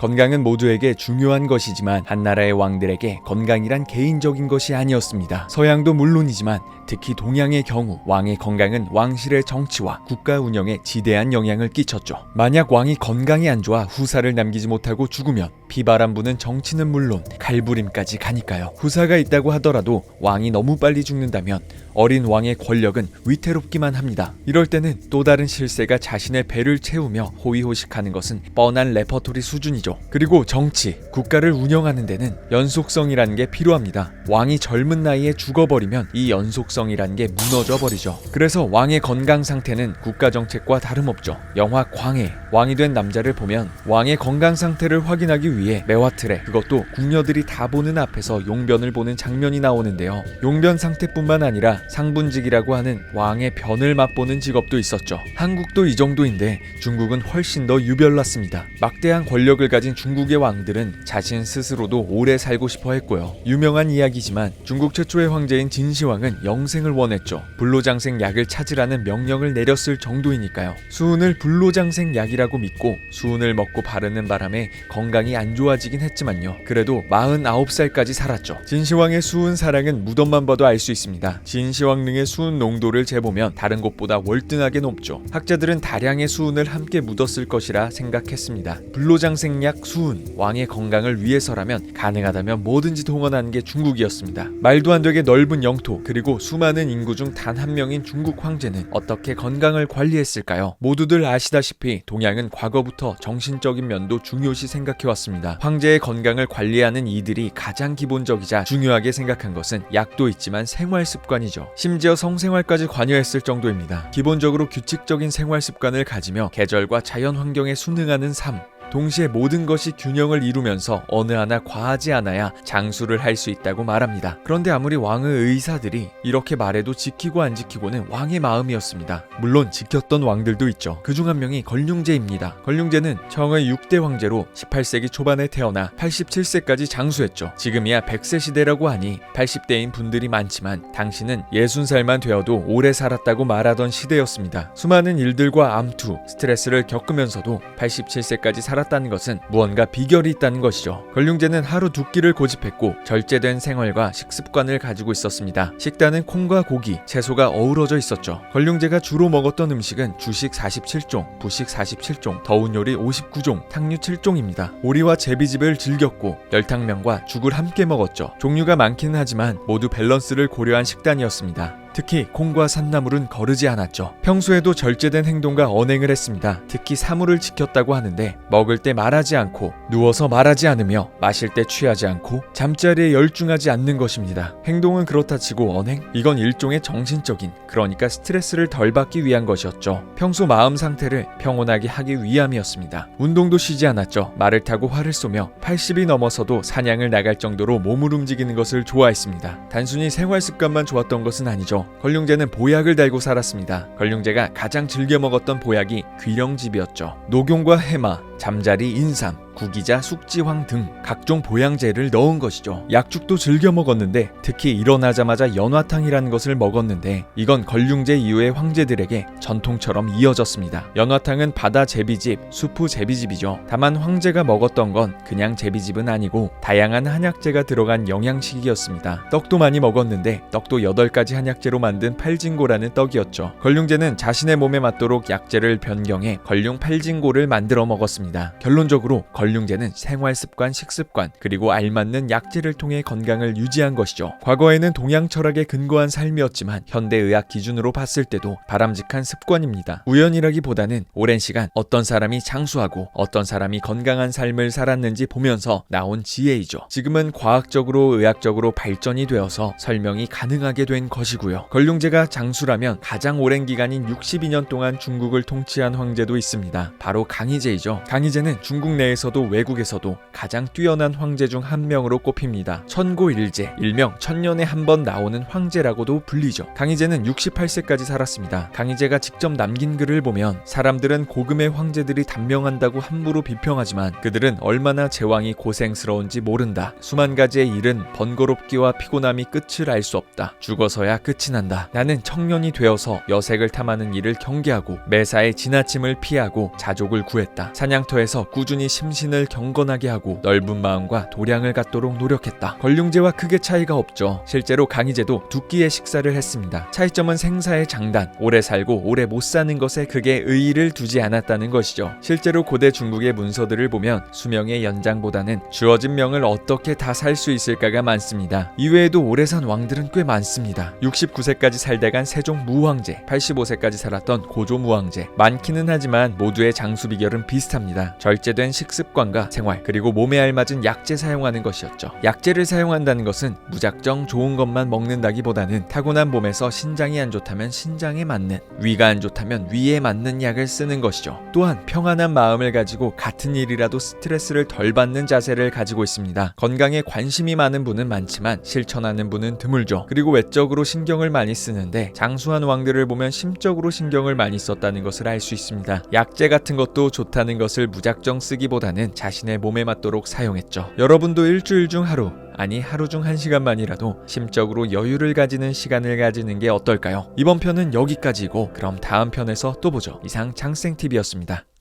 건강은 모두에게 중요한 것이지만 한나라의 왕들에게 건강이란 개인적인 것이 아니었습니다. 서양도 물론이지만 특히 동양의 경우 왕의 건강은 왕실의 정치와 국가 운영에 지대한 영향을 끼쳤죠. 만약 왕이 건강이 안 좋아 후사를 남기지 못하고 죽으면 피바람 부는 정치는 물론 갈부림까지 가니까요. 후사가 있다고 하더라도 왕이 너무 빨리 죽는다면 어린 왕의 권력은 위태롭기만 합니다. 이럴 때는 또 다른 실세가 자신의 배를 채우며 호의호식하는 것은 뻔한 레퍼토리 수준이죠. 그리고 정치, 국가를 운영하는 데는 연속성이라는 게 필요합니다. 왕이 젊은 나이에 죽어버리면 이 연속성이라는 게 무너져 버리죠. 그래서 왕의 건강 상태는 국가 정책과 다름없죠. 영화 광해, 왕이 된 남자를 보면 왕의 건강 상태를 확인하기 위해 매화틀에, 그것도 궁녀들이 다 보는 앞에서 용변을 보는 장면이 나오는데요. 용변 상태뿐만 아니라 상분직이라고 하는 왕의 변을 맛보는 직업도 있었죠. 한국도 이 정도인데 중국은 훨씬 더 유별났습니다. 막대한 권력을 가진 중국의 왕들은 자신 스스로도 오래 살고 싶어 했고요. 유명한 이야기지만 중국 최초의 황제인 진시황은 영생을 원했죠. 불로장생 약을 찾으라는 명령을 내렸을 정도이니까요. 수은을 불로장생 약이라고 믿고 수은을 먹고 바르는 바람에 건강이 안 좋아지긴 했지만요. 그래도 49살까지 살았죠. 진시황의 수은 사랑은 무덤만 봐도 알 수 있습니다. 진시황릉의 수은 농도를 재보면 다른 곳보다 월등하게 높죠. 학자들은 다량의 수은을 함께 묻었을 것이라 생각했습니다. 불로장생약 수은, 왕의 건강을 위해서라면 가능하다면 뭐든지 동원하는 게 중국이었습니다. 말도 안 되게 넓은 영토, 그리고 수많은 인구 중 단 한 명인 중국 황제는 어떻게 건강을 관리했을까요? 모두들 아시다시피 동양은 과거부터 정신적인 면도 중요시 생각해왔습니다. 황제의 건강을 관리하는 이들이 가장 기본적이자 중요하게 생각한 것은 약도 있지만 생활 습관이죠. 심지어 성생활까지 관여했을 정도입니다. 기본적으로 규칙적인 생활 습관을 가지며 계절과 자연 환경에 순응하는 삶, 동시에 모든 것이 균형을 이루면서 어느 하나 과하지 않아야 장수를 할 수 있다고 말합니다. 그런데 아무리 왕의 의사들이 이렇게 말해도 지키고 안 지키고는 왕의 마음이었습니다. 물론 지켰던 왕들도 있죠. 그중 한 명이 걸륭제입니다. 걸륭제는 청의 6대 황제로 18세기 초반에 태어나 87세까지 장수했죠. 지금이야 100세 시대라고 하니 80대인 분들이 많지만 당시는 60살만 되어도 오래 살았다고 말하던 시대였습니다. 수많은 일들과 암투, 스트레스를 겪으면서도 87세까지 살았다는 것은 무언가 비결이 있다는 것이죠. 걸륭제는 하루 2끼를 고집했고 절제된 생활과 식습관을 가지고 있었습니다. 식단은 콩과 고기, 채소가 어우러져 있었죠. 걸륭제가 주로 먹었던 음식은 주식 47종, 부식 47종, 더운 요리 59종, 탕류 7종입니다. 오리와 제비집을 즐겼고 열탕면과 죽을 함께 먹었죠. 종류가 많기는 하지만 모두 밸런스를 고려한 식단이었습니다. 특히 콩과 산나물은 거르지 않았죠. 평소에도 절제된 행동과 언행을 했습니다. 특히 사물을 지켰다고 하는데 먹을 때 말하지 않고 누워서 말하지 않으며 마실 때 취하지 않고 잠자리에 열중하지 않는 것입니다. 행동은 그렇다 치고 언행? 이건 일종의 정신적인, 그러니까 스트레스를 덜 받기 위한 것이었죠. 평소 마음 상태를 평온하게 하기 위함이었습니다. 운동도 쉬지 않았죠. 말을 타고 활을 쏘며 80이 넘어서도 사냥을 나갈 정도로 몸을 움직이는 것을 좋아했습니다. 단순히 생활 습관만 좋았던 것은 아니죠. 걸륭제는 보약을 달고 살았습니다. 걸륭제가 가장 즐겨 먹었던 보약이 귀령집이었죠. 녹용과 해마, 잠자리, 인삼, 구기자, 숙지황 등 각종 보양제를 넣은 것이죠. 약죽도 즐겨 먹었는데 특히 일어나자마자 연화탕이라는 것을 먹었는데 이건 걸륭제 이후의 황제들에게 전통처럼 이어졌습니다. 연화탕은 바다 제비집, 수프 제비집이죠. 다만 황제가 먹었던 건 그냥 제비집은 아니고 다양한 한약재가 들어간 영양식이었습니다. 떡도 많이 먹었는데 떡도 8가지 한약재로 만든 팔진고라는 떡이었죠. 걸륭제는 자신의 몸에 맞도록 약재를 변경해 걸륭 팔진고를 만들어 먹었습니다. 결론적으로 걸륭제는 생활습관, 식습관, 그리고 알맞는 약재를 통해 건강을 유지한 것이죠. 과거에는 동양 철학에 근거한 삶이었지만 현대의학 기준으로 봤을 때도 바람직한 습관입니다. 우연이라기보다는 오랜 시간 어떤 사람이 장수하고 어떤 사람이 건강한 삶을 살았는지 보면서 나온 지혜이죠. 지금은 과학적으로 의학적으로 발전이 되어서 설명이 가능하게 된 것이고요. 걸륭제가 장수라면 가장 오랜 기간인 62년 동안 중국을 통치한 황제도 있습니다. 바로 강희제이죠. 강희제는 중국 내에서도 외국에서도 가장 뛰어난 황제 중 한 명으로 꼽힙니다. 천고일제, 일명 천년에 한 번 나오는 황제라고도 불리죠. 강희제는 68세까지 살았습니다. 강희제가 직접 남긴 글을 보면 사람들은 고금의 황제들이 단명한다고 함부로 비평하지만 그들은 얼마나 제왕이 고생스러운지 모른다. 수만 가지의 일은 번거롭기와 피곤함이 끝을 알 수 없다. 죽어서야 끝이 난다. 나는 청년이 되어서 여색을 탐하는 일을 경계하고 매사에 지나침을 피하고 자족을 구했다. 사냥 장터에서 꾸준히 심신을 경건하게 하고 넓은 마음과 도량을 갖도록 노력했다. 걸륭제와 크게 차이가 없죠. 실제로 강희제도 두 끼의 식사를 했습니다. 차이점은 생사의 장단, 오래 살고 오래 못 사는 것에 크게 의의를 두지 않았다는 것이죠. 실제로 고대 중국의 문서들을 보면 수명의 연장보다는 주어진 명을 어떻게 다 살 수 있을까가 많습니다. 이외에도 오래 산 왕들은 꽤 많습니다. 69세까지 살다간 세종 무황제, 85세까지 살았던 고조 무황제. 많기는 하지만 모두의 장수 비결은 비슷합니다. 절제된 식습관과 생활, 그리고 몸에 알맞은 약재 사용하는 것이었죠. 약재를 사용한다는 것은 무작정 좋은 것만 먹는다기보다는 타고난 몸에서 신장이 안 좋다면 신장에 맞는, 위가 안 좋다면 위에 맞는 약을 쓰는 것이죠. 또한 평안한 마음을 가지고 같은 일이라도 스트레스를 덜 받는 자세를 가지고 있습니다. 건강에 관심이 많은 분은 많지만 실천하는 분은 드물죠. 그리고 외적으로 신경을 많이 쓰는데 장수한 왕들을 보면 심적으로 신경을 많이 썼다는 것을 알 수 있습니다. 약재 같은 것도 좋다는 것을 무작정 쓰기보다는 자신의 몸에 맞도록 사용했죠. 여러분도 일주일 중 하루, 아니 하루 중 1시간만이라도 심적으로 여유를 가지는 시간을 가지는 게 어떨까요? 이번 편은 여기까지고 그럼 다음 편에서 또 보죠. 이상 장생TV였습니다.